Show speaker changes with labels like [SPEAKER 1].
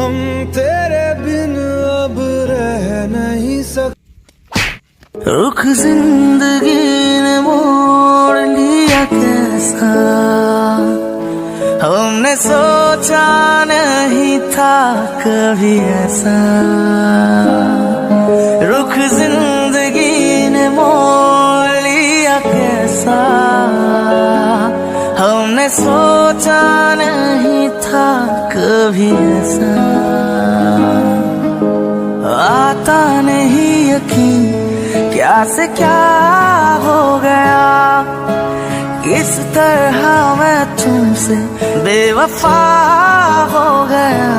[SPEAKER 1] हम तेरे बिन अब रह नहीं सकते।
[SPEAKER 2] रुख जिंदगी ने मोड़ लिया कैसा, हमने सोचा नहीं था कभी ऐसा। रुख जिंदगी ने मोड़ लिया कैसा, हमने सोचा नहीं था कभी ऐसा। आता नहीं यकीन क्या से क्या हो गया, किस तरह मैं तुमसे बेवफा हो गया।